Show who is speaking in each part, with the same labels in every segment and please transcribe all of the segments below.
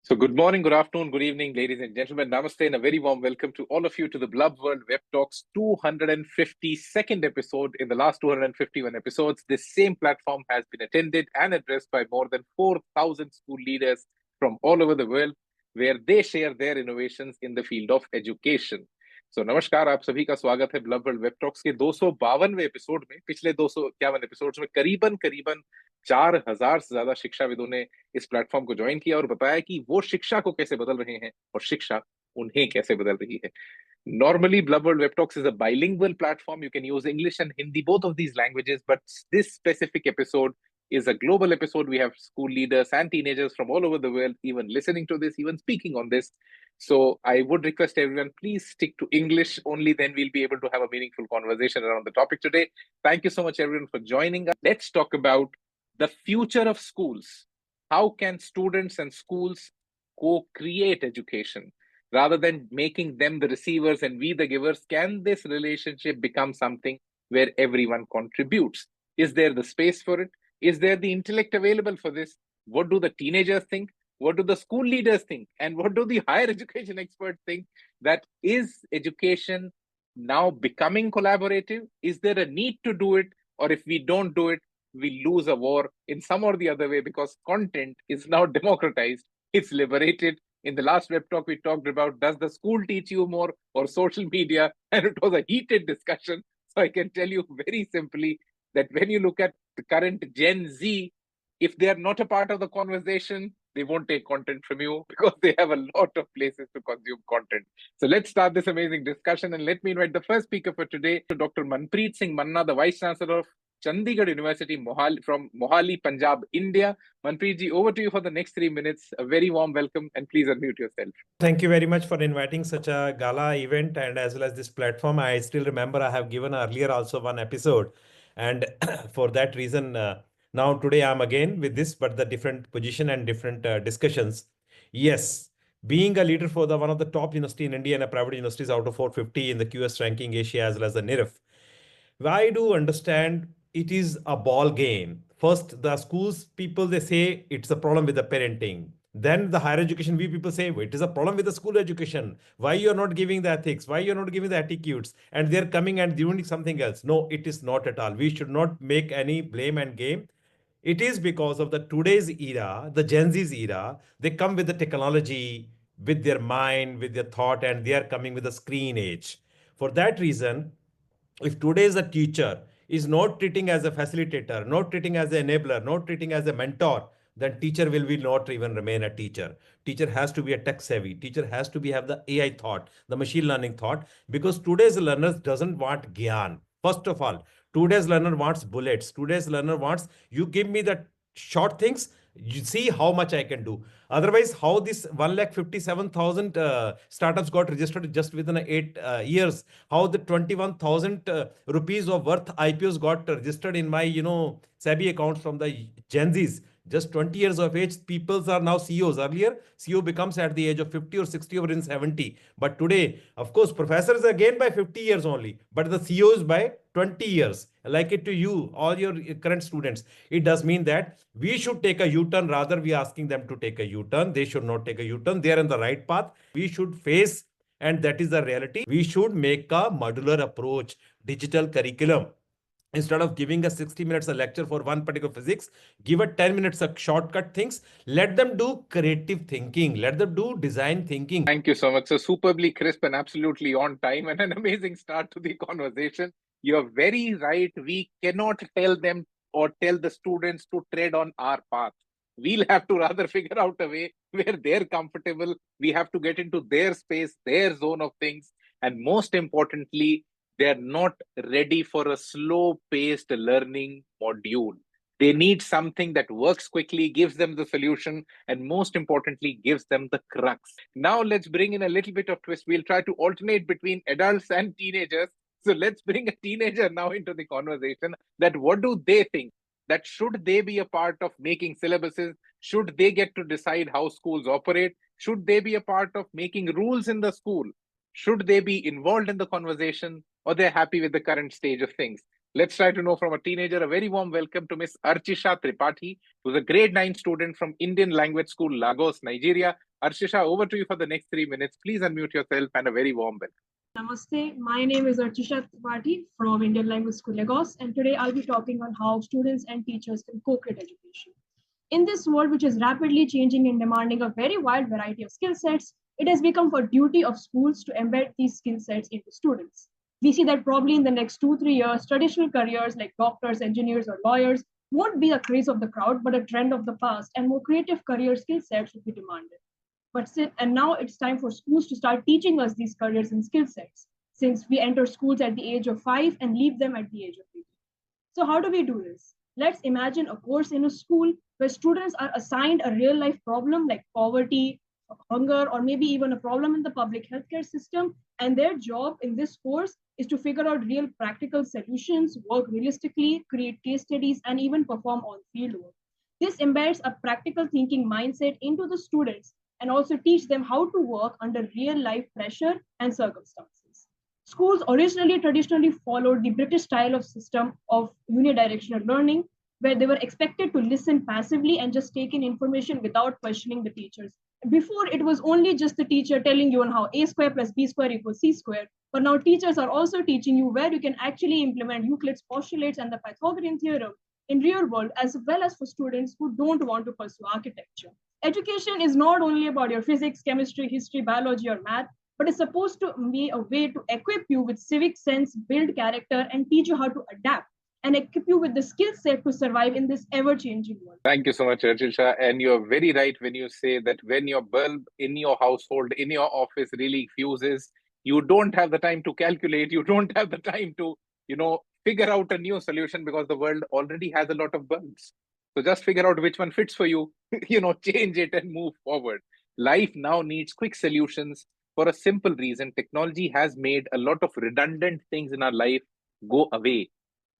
Speaker 1: So, good morning, good afternoon, good evening, ladies and gentlemen. Namaste, and a very warm welcome to all of you to the Blub World Web Talks 252nd episode. In the last 251 episodes, this same platform has been attended and addressed by more than 4,000 school leaders from all over the world, where they share their innovations in the field of education. So, नमस्कार, आप सभी का स्वागत है bulb world web talks के 252वें episode में। पिछले 251 episodes में करीबन करीबन 4,000 से ज्यादा शिक्षाविदों ने इस प्लेटफॉर्म को ज्वाइन किया और बताया कि वो शिक्षा को कैसे बदल रहे हैं और शिक्षा उन्हें कैसे बदल रही है। Normally, Blub World Web Talks is a bilingual platform. You can use English and Hindi, both of these languages. But this specific episode is a global episode. We have school leaders and teenagers from all over the world, even listening to this, even speaking on this. So I would request everyone, please stick to English. Only then we'll be able to have a meaningful conversation around the topic today. Thank you so much, everyone, for joining us. Let's talk about the future of schools. How can students and schools co-create education? Rather than making them the receivers and we the givers, can this relationship become something where everyone contributes? Is there the space for it? Is there the intellect available for this? What do the teenagers think? What do the school leaders think? And what do the higher education experts think? That is education now becoming collaborative? Is there a need to do it? Or if we don't do it, we lose a war in some or the other way, because content is now democratized, it's liberated. In the last web talk, we talked about, does the school teach you more or social media? And it was a heated discussion. So I can tell you very simply that when you look at the current Gen Z, if they are not a part of the conversation, they won't take content from you because they have a lot of places to consume content. So let's start this amazing discussion, and let me invite the first speaker for today, Dr. Manpreet Singh Manna, the Vice Chancellor of Chandigarh University, Mohali, from Mohali, Punjab, India. Manpreet ji, over to you for the next 3 minutes. A very warm welcome, and please unmute yourself.
Speaker 2: Thank you very much for inviting such a gala event and as well as this platform. I still remember I have given earlier also one episode, and for that reason, now today I'm again with this, but the different position and different discussions. Yes, being a leader for the one of the top university in India and a private universities out of 450 in the QS ranking Asia as well as the NIRF. I do understand it is a ball game. First, the schools people, they say it's a problem with the parenting. Then the higher education, we people say it is a problem with the school education. Why you're not giving the ethics? Why you're not giving the attitudes? And they're coming and doing something else. No, it is not at all. We should not make any blame and game. It is because of the today's era, the Gen Z's era. They come with the technology, with their mind, with their thought, and they are coming with the screen age. For that reason, if today's a teacher is not treating as a facilitator, not treating as an enabler, not treating as a mentor, then teacher will be not even remain a teacher. Teacher has to be a tech savvy. Teacher has to be have the AI thought, the machine learning thought, because today's learners doesn't want gyan. First of all, today's learner wants bullets. Today's learner wants, you give me the short things, you see how much I can do. Otherwise, how this 1,57,000 startups got registered just within 8 years? How the 21,000 rupees of worth IPOs got registered in my, SABI accounts from the Gen Zs? Just 20 years of age, people are now CEOs. Earlier, CEO becomes at the age of 50 or 60 or in 70. But today, of course, professors are again by 50 years only, but the CEOs by 20 years. Like it to you, all your current students. It does mean that we should take a U-turn. Rather, we are asking them to take a U-turn. They should not take a U-turn. They are in the right path. We should face, and that is the reality. We should make a modular approach, digital curriculum. Instead of giving a 60 minutes a lecture for one particular physics, give a 10 minutes a shortcut things. Let them do creative thinking. Let them do design thinking.
Speaker 1: Thank you so much. So superbly crisp and absolutely on time, and an amazing start to the conversation. You're very right. We cannot tell them or tell the students to tread on our path. We'll have to rather figure out a way where they're comfortable. We have to get into their space, their zone of things. And most importantly, they're not ready for a slow paced learning module. They need something that works quickly, gives them the solution, and most importantly, gives them the crux. Now, let's bring in a little bit of twist. We'll try to alternate between adults and teenagers. So let's bring a teenager now into the conversation. That what do they think? That should they be a part of making syllabuses? Should they get to decide how schools operate? Should they be a part of making rules in the school? Should they be involved in the conversation, or they're happy with the current stage of things? Let's try to know from a teenager. A very warm welcome to Miss Archisha Tripathy, who's a grade 9 student from Indian Language School, Lagos, Nigeria. Archisha, over to you for the next 3 minutes. Please unmute yourself and a very warm welcome.
Speaker 3: Namaste, my name is Archisha Tripathy from Indian Language School, Lagos, and today I'll be talking on how students and teachers can co-create education. In this world, which is rapidly changing and demanding a very wide variety of skill sets, it has become a duty of schools to embed these skill sets into students. We see that probably in the next 2-3 years, traditional careers like doctors, engineers, or lawyers won't be a craze of the crowd, but a trend of the past, and more creative career skill sets will be demanded. And now it's time for schools to start teaching us these careers and skill sets, since we enter schools at the age of 5 and leave them at the age of 18. So how do we do this? Let's imagine a course in a school where students are assigned a real life problem like poverty, hunger, or maybe even a problem in the public healthcare system. And their job in this course is to figure out real practical solutions, work realistically, create case studies, and even perform on field work. This embeds a practical thinking mindset into the students and also teach them how to work under real life pressure and circumstances. Schools originally traditionally followed the British style of system of unidirectional learning, where they were expected to listen passively and just take in information without questioning the teachers. Before, it was only just the teacher telling you on how a square plus b square equals c square, but now teachers are also teaching you where you can actually implement Euclid's postulates and the Pythagorean theorem in real world, as well as for students who don't want to pursue architecture. Education is not only about your physics, chemistry, history, biology, or math, but is supposed to be a way to equip you with civic sense, build character, and teach you how to adapt and equip you with the skill set to survive in this ever-changing world.
Speaker 1: Thank you so much, Archisha. And you're very right when you say that when your bulb in your household, in your office really fuses, you don't have the time to calculate. You don't have the time to, figure out a new solution because the world already has a lot of bulbs. So just figure out which one fits for you, change it and move forward. Life now needs quick solutions for a simple reason. Technology has made a lot of redundant things in our life go away.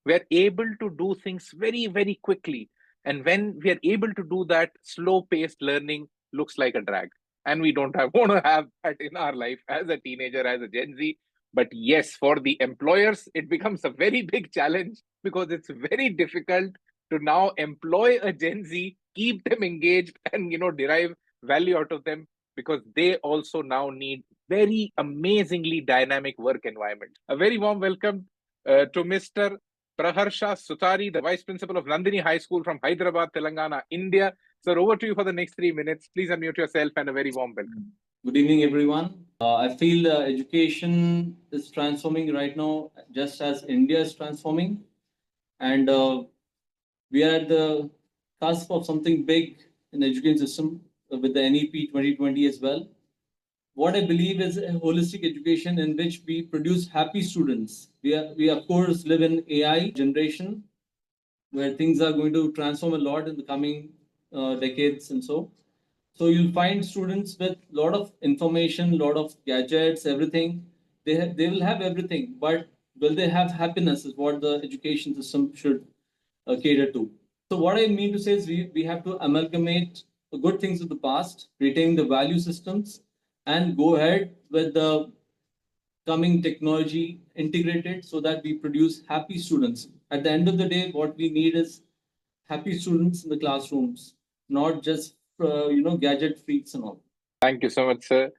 Speaker 1: We're able to do things very, very quickly. And when we are able to do that, slow-paced learning looks like a drag. And we don't want to have that in our life as a teenager, as a Gen Z. But yes, for the employers, it becomes a very big challenge because it's very difficult to now employ a Gen Z, keep them engaged, and derive value out of them because they also now need very amazingly dynamic work environment. A very warm welcome to Mr. Praharsha Sutari, the Vice Principal of Nandini High School from Hyderabad, Telangana, India. Sir, over to you for the next 3 minutes. Please unmute yourself and a very warm welcome.
Speaker 4: Good evening, everyone. I feel education is transforming right now, just as India is transforming. And we are at the cusp of something big in the education system with the NEP 2020 as well. What I believe is a holistic education in which we produce happy students. We of course live in AI generation where things are going to transform a lot in the coming decades and so. So you'll find students with a lot of information, a lot of gadgets, everything. They will have everything, but will they have happiness is what the education system should cater to. So what I mean to say is we have to amalgamate the good things of the past, retain the value systems, and go ahead with the coming technology integrated so that we produce happy students. At the end of the day, what we need is happy students in the classrooms, not just gadget freaks and all.
Speaker 1: Thank you so much, sir.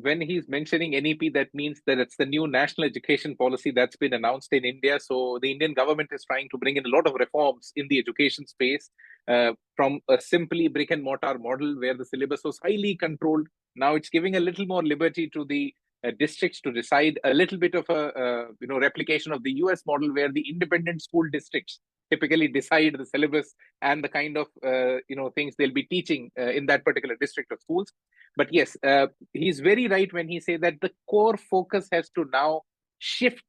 Speaker 1: When he's mentioning NEP, that means that it's the new national education policy that's been announced in India. So the Indian government is trying to bring in a lot of reforms in the education space from a simply brick and mortar model where the syllabus was highly controlled. Now it's giving a little more liberty to the districts to decide, a little bit of a replication of the US model where the independent school districts typically decide the syllabus and the kind of things they'll be teaching in that particular district of schools. But yes, he's very right when he says that the core focus has to now shift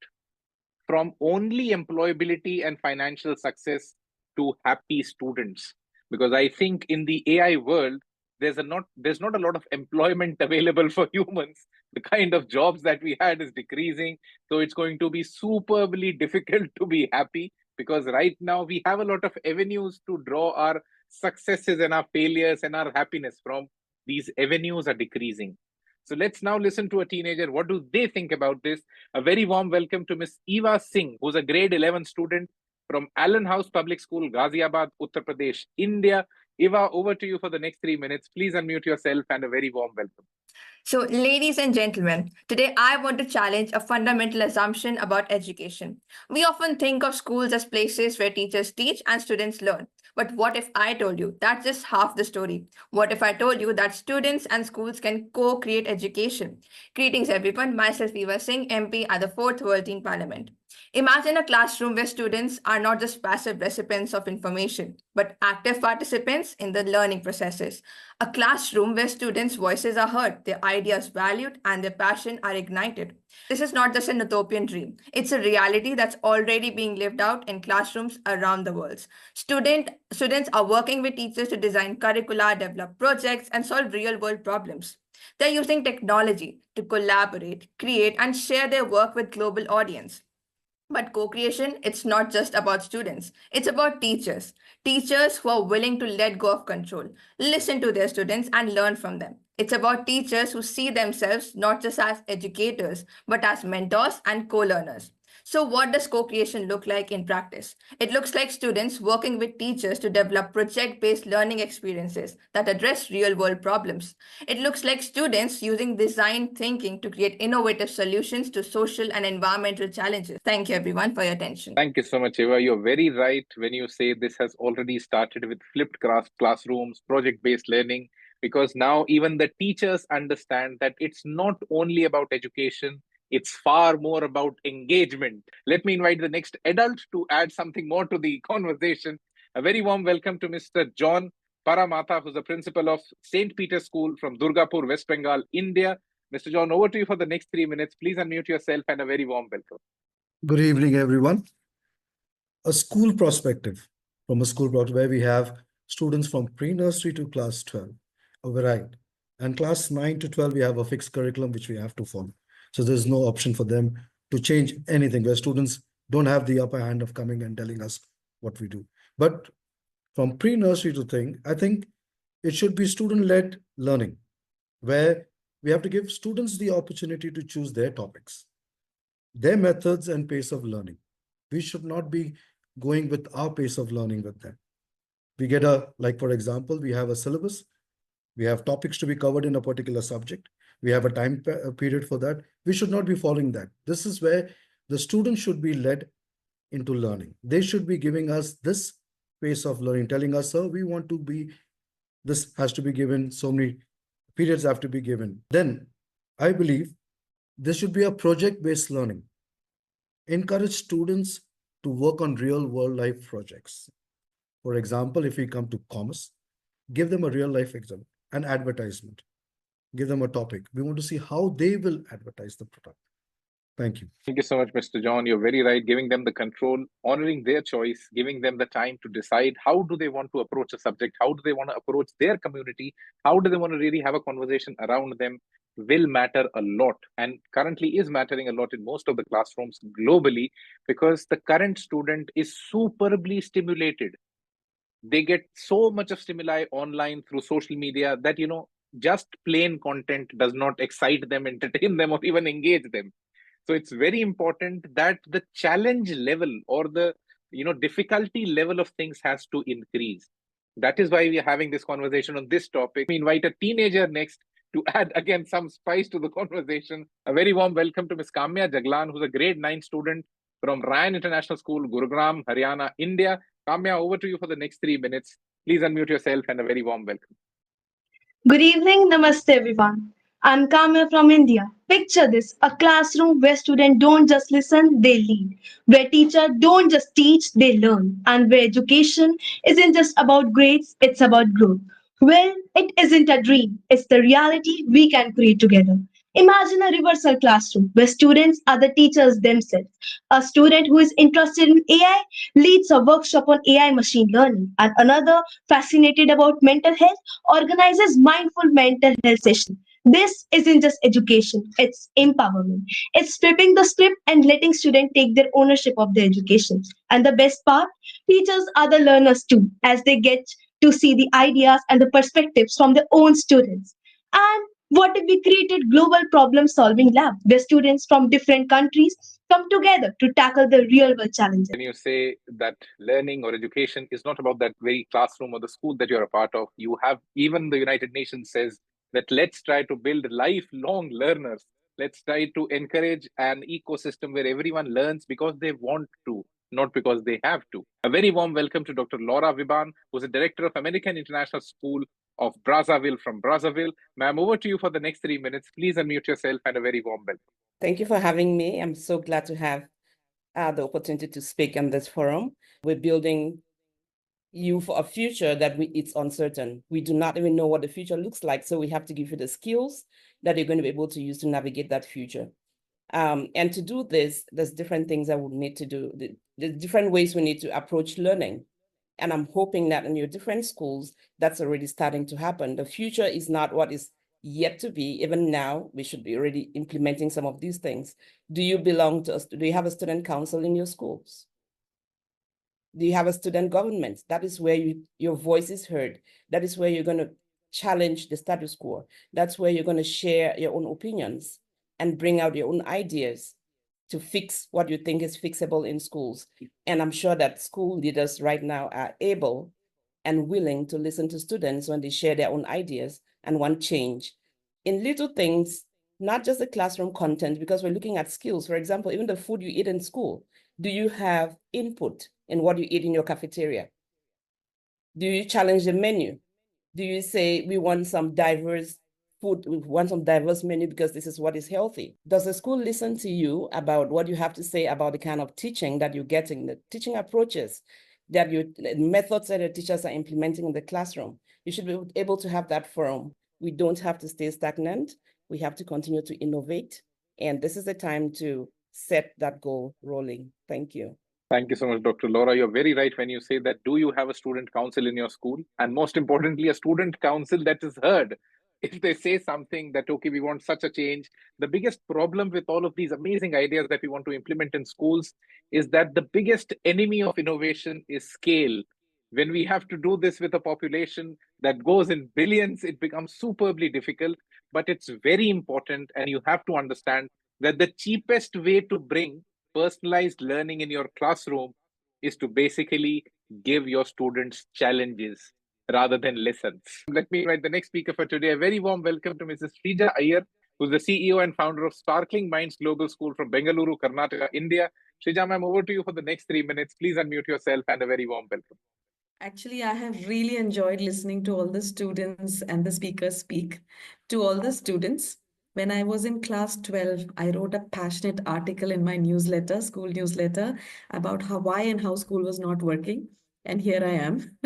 Speaker 1: from only employability and financial success to happy students. Because I think in the AI world, there's not a lot of employment available for humans. The kind of jobs that we had is decreasing. So it's going to be superbly difficult to be happy because right now we have a lot of avenues to draw our successes and our failures and our happiness from. These avenues are decreasing. So let's now listen to a teenager. What do they think about this? A very warm welcome to Miss Eva Singh, who's a grade 11 student from Allen House Public School, Ghaziabad, Uttar Pradesh, India. Eva, over to you for the next 3 minutes. Please unmute yourself and a very warm welcome.
Speaker 5: So, ladies and gentlemen, today I want to challenge a fundamental assumption about education. We often think of schools as places where teachers teach and students learn. But what if I told you that's just half the story? What if I told you that students and schools can co create education? Greetings, everyone. Myself, Eva Singh, MP at the 4th World Teen Parliament. Imagine a classroom where students are not just passive recipients of information, but active participants in the learning processes. A classroom where students' voices are heard, their ideas valued, and their passion are ignited. This is not just an utopian dream. It's a reality that's already being lived out in classrooms around the world. Students are working with teachers to design curricula, develop projects, and solve real-world problems. They're using technology to collaborate, create, and share their work with global audience. But co creation, it's not just about students, it's about teachers. Teachers who are willing to let go of control, listen to their students, and learn from them. It's about teachers who see themselves not just as educators, but as mentors and co learners. So, what does co creation look like in practice? It looks like students working with teachers to develop project based learning experiences that address real world problems. It looks like students using design thinking to create innovative solutions to social and environmental challenges. Thank you, everyone, for your attention.
Speaker 1: Thank you so much, Eva. You're very right when you say this has already started with flipped classrooms, project based learning, because now even the teachers understand that it's not only about education, it's far more about engagement. Let me invite the next adult to add something more to the conversation. A very warm welcome to Mr. John Paramata, who's the principal of St. Peter's School from Durgapur, West Bengal, India. Mr. John, over to you for the next 3 minutes. Please unmute yourself and a very warm welcome.
Speaker 6: Good evening, everyone. A school perspective, from a school perspective where we have students from pre-nursery to class 12, a variety. And class 9 to 12, we have a fixed curriculum which we have to follow. So there's no option for them to change anything, where students don't have the upper hand of coming and telling us what we do. But from pre-nursery to thing, I think it should be student-led learning, where we have to give students the opportunity to choose their topics, their methods and pace of learning. We should not be going with our pace of learning with them. We get like for example, we have a syllabus, we have topics to be covered in a particular subject, we have a time period for that. We should not be following that. This is where the student should be led into learning. They should be giving us this pace of learning, telling us, sir, we want to be, this has to be given, so many periods have to be given. Then I believe this should be a project-based learning. Encourage students to work on real-world life projects. For example, if we come to commerce, give them a real-life example, an advertisement. Give them a topic. We want to see how they will advertise the product. Thank you.
Speaker 1: Thank you so much, Mr. John. You're very right. Giving them the control, honoring their choice, giving them the time to decide how do they want to approach a subject, how do they want to approach their community, how do they want to really have a conversation around them will matter a lot, and currently is mattering a lot in most of the classrooms globally, because the current student is superbly stimulated. They get so much of stimuli online through social media that, just plain content does not excite them, entertain them, or even engage them. So it's very important that the challenge level or the difficulty level of things has to increase. That is why we are having this conversation on this topic. We invite a teenager next to add again some spice to the conversation. A very warm welcome to Ms. Kamya Jaglan, who's a grade 9 student from Ryan International School, Gurugram, Haryana, India. Kamya, over to you for the next 3 minutes. Please unmute yourself and a very warm welcome.
Speaker 7: Good evening, namaste everyone. I'm Kamya from India. Picture this, a classroom where students don't just listen, they lead. Where teachers don't just teach, they learn. And where education isn't just about grades, it's about growth. Well, it isn't a dream, it's the reality we can create together. Imagine a reversal classroom where students are the teachers themselves. A student who is interested in AI leads a workshop on AI machine learning, and another fascinated about mental health organizes mindful mental health sessions. This isn't just education, it's empowerment. It's flipping the script and letting students take their ownership of their education. And the best part, teachers are the learners too, as they get to see the ideas and the perspectives from their own students. And What if we created global problem solving lab where students from different countries come together to tackle the real world challenges?
Speaker 1: When you say that learning or education is not about that very classroom or the school that you're a part of, you have even the United Nations says that let's try to build lifelong learners. Let's try to encourage an ecosystem where everyone learns because they want to, not because they have to. A very warm welcome to Dr. Laura Viban, who's the director of American International School of Brazzaville from Brazzaville. Ma'am, over to you for the next 3 minutes. Please unmute yourself and a very warm welcome.
Speaker 8: Thank you for having me. I'm so glad to have the opportunity to speak on this forum. We're building you for a future that it's uncertain. We do not even know what the future looks like, so we have to give you the skills that you're going to be able to use to navigate that future. And to do this, there's different things that we need to do. There's different ways we need to approach learning. And I'm hoping that in your different schools, that's already starting to happen. The future is not what is yet to be. Even now, we should be already implementing some of these things. Do you belong to us? Do you have a student council in your schools? Do you have a student government? That is where your voice is heard. That is where you're going to challenge the status quo. That's where you're going to share your own opinions and bring out your own ideas to fix what you think is fixable in schools. And I'm sure that school leaders right now are able and willing to listen to students when they share their own ideas and want change in little things, not just the classroom content, because we're looking at skills. For example, even the food you eat in school, do you have input in what you eat in your cafeteria? Do you challenge the menu? Do you say we want some diverse food, we want some diverse menu because this is what is healthy? Does the school listen to you about what you have to say about the kind of teaching that you're getting, the teaching approaches, the methods that the teachers are implementing in the classroom? You should be able to have that forum. We don't have to stay stagnant. We have to continue to innovate. And this is the time to set that goal rolling. Thank you.
Speaker 1: Thank you so much, Dr. Laura. You're very right when you say that. Do you have a student council in your school? And most importantly, a student council that is heard. If they say something that, okay, we want such a change, the biggest problem with all of these amazing ideas that we want to implement in schools is that the biggest enemy of innovation is scale. When we have to do this with a population that goes in billions, it becomes superbly difficult, but it's very important. And you have to understand that the cheapest way to bring personalized learning in your classroom is to basically give your students challenges rather than lessons. Let me invite the next speaker for today. A very warm welcome to Mrs. Sreeja Iyer, who's the CEO and founder of Sparkling Minds Global School from Bengaluru, Karnataka, India. Sreeja, ma'am, over to you for the next 3 minutes. Please unmute yourself and a very warm welcome.
Speaker 9: Actually, I have really enjoyed listening to all the students and the speakers speak. To all the students, when I was in class 12, I wrote a passionate article in my newsletter, school newsletter, about why and how school was not working. And here I am,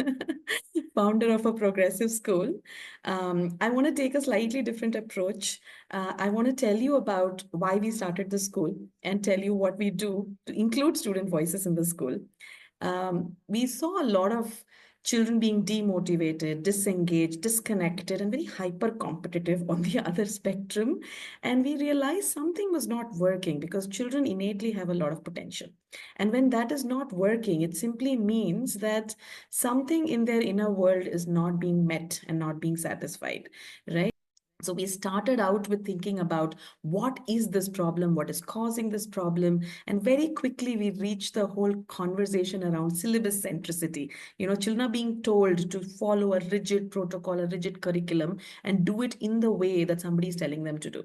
Speaker 9: founder of a progressive school. I want to take a slightly different approach. I want to tell you about why we started the school and tell you what we do to include student voices in the school. We saw a lot of children being demotivated, disengaged, disconnected, and very hyper competitive on the other spectrum. And we realized something was not working because children innately have a lot of potential. And when that is not working, it simply means that something in their inner world is not being met and not being satisfied, right? So we started out with thinking about what is this problem, what is causing this problem, and very quickly we reached the whole conversation around syllabus centricity. You know, children are being told to follow a rigid protocol, a rigid curriculum, and do it in the way that somebody is telling them to do.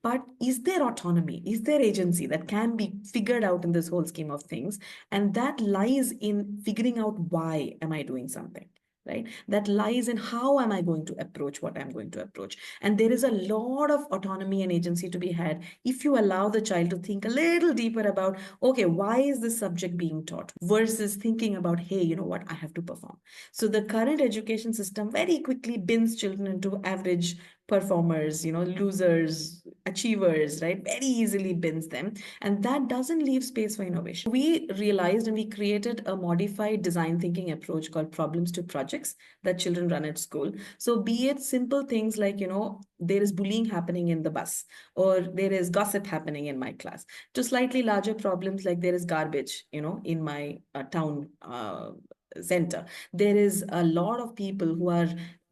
Speaker 9: But is there autonomy? Is there agency that can be figured out in this whole scheme of things? And that lies in figuring out why am I doing something? Right? That lies in how am I going to approach what I'm going to approach. And there is a lot of autonomy and agency to be had if you allow the child to think a little deeper about, okay, why is this subject being taught versus thinking about, hey, you know what, I have to perform. So the current education system very quickly bins children into average performers, you know, losers, achievers, right? Very easily bins them. And that doesn't leave space for innovation. We realized and we created a modified design thinking approach called problems to projects that children run at school. So be it simple things like, you know, there is bullying happening in the bus or there is gossip happening in my class, to slightly larger problems like there is garbage, you know, in my town center. There is a lot of people who are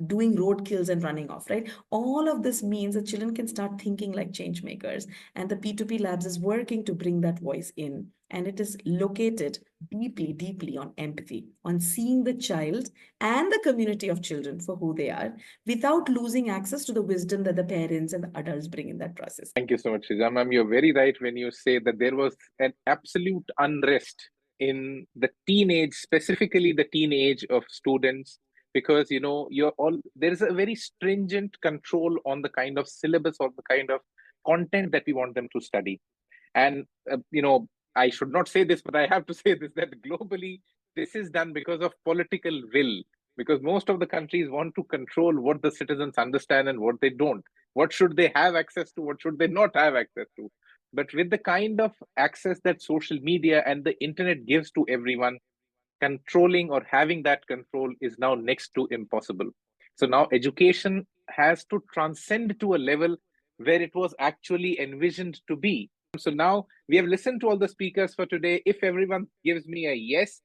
Speaker 9: doing roadkills and running off, right? All of this means that children can start thinking like change makers. And the P2P Labs is working to bring that voice in. And it is located deeply, deeply on empathy, on seeing the child and the community of children for who they are, without losing access to the wisdom that the parents and the adults bring in that process.
Speaker 1: Thank you so much, Sreeja ma'am. You're very right when you say that there was an absolute unrest in the teenage, specifically the teenage of students, because there is a very stringent control on the kind of syllabus or the kind of content that we want them to study. And I should not say this, but I have to say this, that globally this is done because of political will, because most of the countries want to control what the citizens understand and what they don't. What should they have access to? What should they not have access to? But with the kind of access that social media and the internet gives to everyone, controlling or having that control is now next to impossible. So now education has to transcend to a level where it was actually envisioned to be. So now we have listened to all the speakers for today. If everyone gives me a yes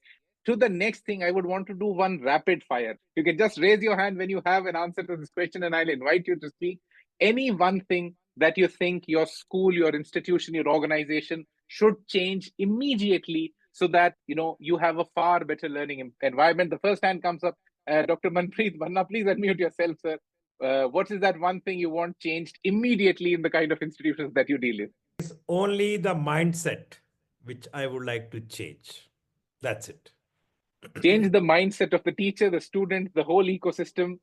Speaker 1: to the next thing, I would want to do one rapid fire. You can just raise your hand when you have an answer to this question, and I'll invite you to speak. Any one thing that you think your school, your institution, your organization should change immediately so that you have a far better learning environment. The first hand comes up, Dr. Manpreet. Manna, please unmute yourself, sir. What is that one thing you want changed immediately in the kind of institutions that you deal in?
Speaker 2: It's only the mindset which I would like to change. That's it.
Speaker 1: Change the mindset of the teacher, the student, the whole ecosystem.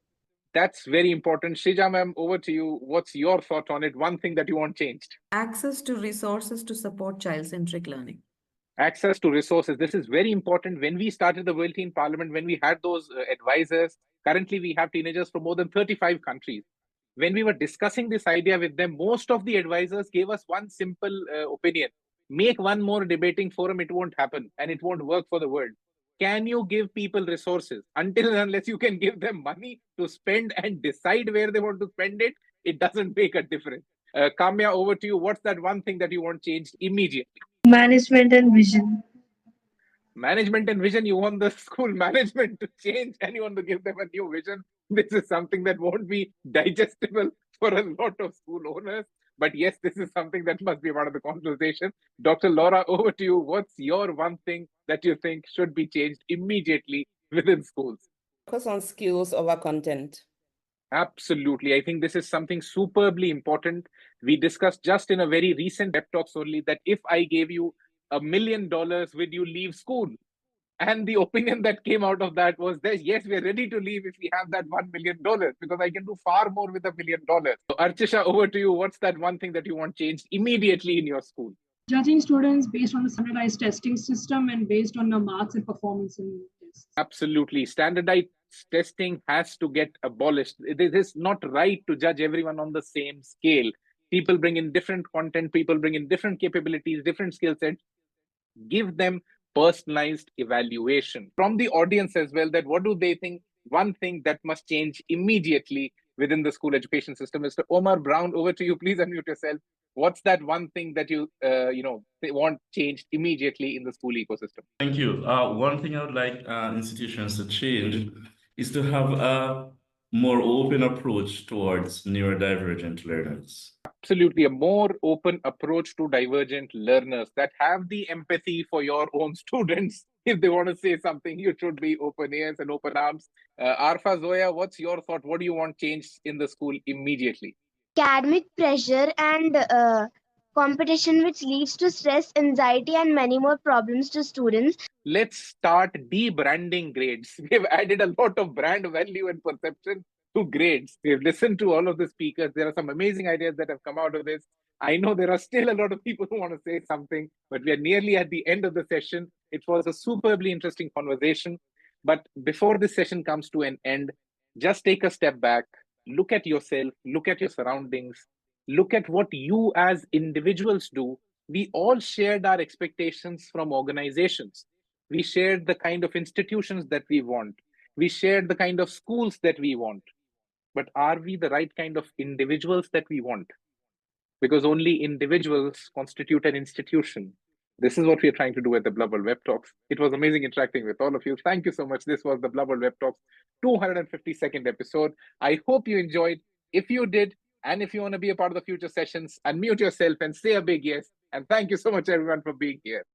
Speaker 1: That's very important. Sreeja ma'am, over to you. What's your thought on it? One thing that you want changed?
Speaker 9: Access to resources to support child-centric learning.
Speaker 1: Access to resources. This is very important. When we started the World Teen Parliament, when we had those advisors, currently we have teenagers from more than 35 countries. When we were discussing this idea with them, most of the advisors gave us one simple opinion. Make one more debating forum, it won't happen and it won't work for the world. Can you give people resources? Until and unless you can give them money to spend and decide where they want to spend it, it doesn't make a difference. Kamya, over to you. What's that one thing that you want changed immediately?
Speaker 7: Management and vision.
Speaker 1: Management and vision. You want the school management to change and you want to give them a new vision. This is something that won't be digestible for a lot of school owners. But yes, this is something that must be part of the conversation. Dr. Laura, over to you. What's your one thing that you think should be changed immediately within schools?
Speaker 8: Focus on skills over content.
Speaker 1: Absolutely. I think this is something superbly important. We discussed just in a very recent Web Talks only that if I gave you $1 million, would you leave school? And the opinion that came out of that was that, yes, we're ready to leave if we have that $1 million, because I can do far more with $1 million. So Archisha, over to you. What's that one thing that you want changed immediately in your school?
Speaker 3: Judging students based on the standardized testing system and based on the marks and performance in tests.
Speaker 1: Absolutely. Standardized testing has to get abolished. It is not right to judge everyone on the same scale. People bring in different content, people bring in different capabilities, different skill sets. Give them personalized evaluation from the audience as well, that what do they think one thing that must change immediately within the school education system. Mr. Omar Brown, over to you. Please unmute yourself. What's that one thing that you want changed immediately in the school ecosystem?
Speaker 10: Thank you. One thing I would like institutions to change is to have a more open approach towards neurodivergent learners.
Speaker 1: Absolutely, a more open approach to divergent learners that have the empathy for your own students. If they want to say something, you should be open ears and open arms. Arfa, Zoya, what's your thought? What do you want changed in the school immediately?
Speaker 11: Academic pressure and competition, which leads to stress, anxiety, and many more problems to students.
Speaker 1: Let's start debranding grades. We've added a lot of brand value and perception to grades. We've listened to all of the speakers. There are some amazing ideas that have come out of this. I know there are still a lot of people who want to say something, but we are nearly at the end of the session. It was a superbly interesting conversation. But before this session comes to an end, just take a step back, look at yourself, look at your surroundings, look at what you as individuals do. We all shared our expectations from organizations. We shared the kind of institutions that we want. We shared the kind of schools that we want. But are we the right kind of individuals that we want? Because only individuals constitute an institution. This is what we are trying to do at the Blub World Web Talks. It was amazing interacting with all of you. Thank you so much. This was the Blub World Web Talks 252nd episode. I hope you enjoyed. If you did, and if you want to be a part of the future sessions, unmute yourself and say a big yes. And thank you so much, everyone, for being here.